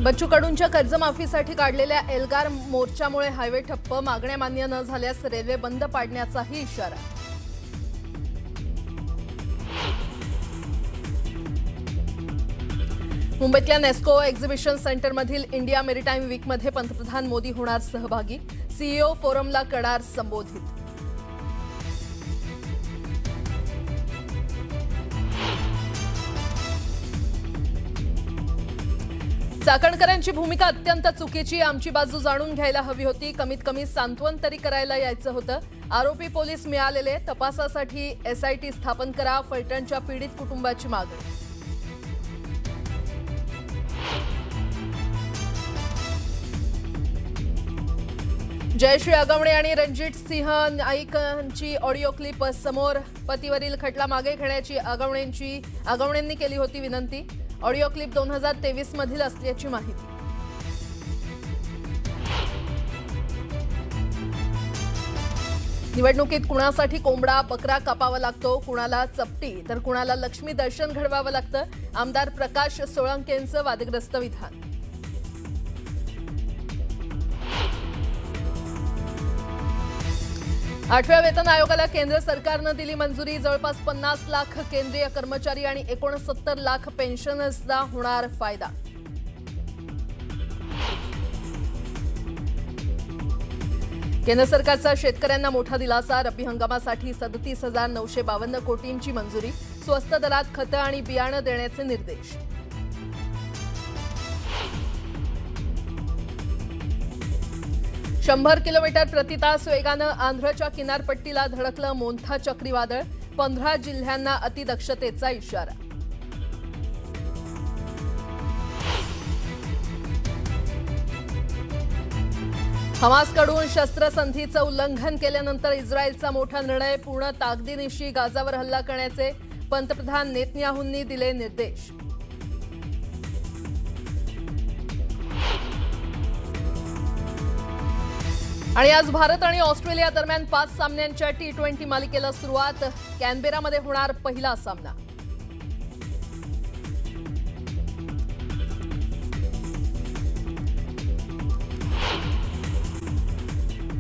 बच्चू कडूंच्या कर्जमाफीसाठी काढलेल्या एल्गार मोर्चामुळे हायवे ठप्प, मागण्या मान्य न झाल्यास रेल्वे बंद पाडण्याचाही इशारा. मुंबईतल्या नेस्को एक्झिबिशन सेंटरमधील इंडिया मेरीटाईम वीकमध्ये पंतप्रधान मोदी होणार सहभागी. सीईओ फोरमला करणार संबोधित. चाकणकरांची भूमिका अत्यंत चुकीची, आमची बाजू जाणून घ्यायला हवी होती, कमीत कमी सांत्वन तरी करायला यायचं होतं. आरोपी पोलीस मिळालेले, तपासासाठी एसआयटी स्थापन करा, फलटणच्या पीडित कुटुंबाची मागणी. जयश्री अगवणे आणि रणजित सिंह नाईकांची ऑडिओ क्लिप समोर. पतीवरील खटला मागे घेण्याची अगवणेंनी केली होती विनंती. ऑडिओ क्लिप 2023 मधील असल्याची माहिती. निवडणुकीत कुणासाठी कोंबडा बकरा कापावा लागतो, कुणाला चपटी तर कुणाला लक्ष्मी दर्शन घडवावं लागतं. आमदार प्रकाश सोळंकेंचं वादग्रस्त विधान. आठव्या वेतन आयोगाला केंद्र सरकारनं दिली मंजुरी. जवळपास 50 लाख केंद्रीय कर्मचारी आणि 69 लाख पेन्शनर्सना होणार फायदा. केंद्र सरकारचा शेतकऱ्यांना मोठा दिलासा. रब्बी हंगामासाठी 37,952 कोटींची मंजुरी. स्वस्त दरात खतं आणि बियाणं देण्याचे निर्देश. शंभर किलोमीटर प्रति तास वेगानं आंध्रच्या किनारपट्टीला धडकलं मोन्था चक्रीवादळ. 15 जिल्ह्यांना अतिदक्षतेचा इशारा. हमासकडून शस्त्रसंधीचं उल्लंघन केल्यानंतर इस्रायलचा मोठा निर्णय. पूर्ण ताकदीनिशी गाझावर हल्ला करण्याचे पंतप्रधान नेतन्याहूंनी दिले निर्देश. आणि आज भारत आणि ऑस्ट्रेलिया दरम्यान 5 सामन्यांच्या T20 मालिकेला सुरुवात. कॅनबेरामध्ये होणार पहिला सामना.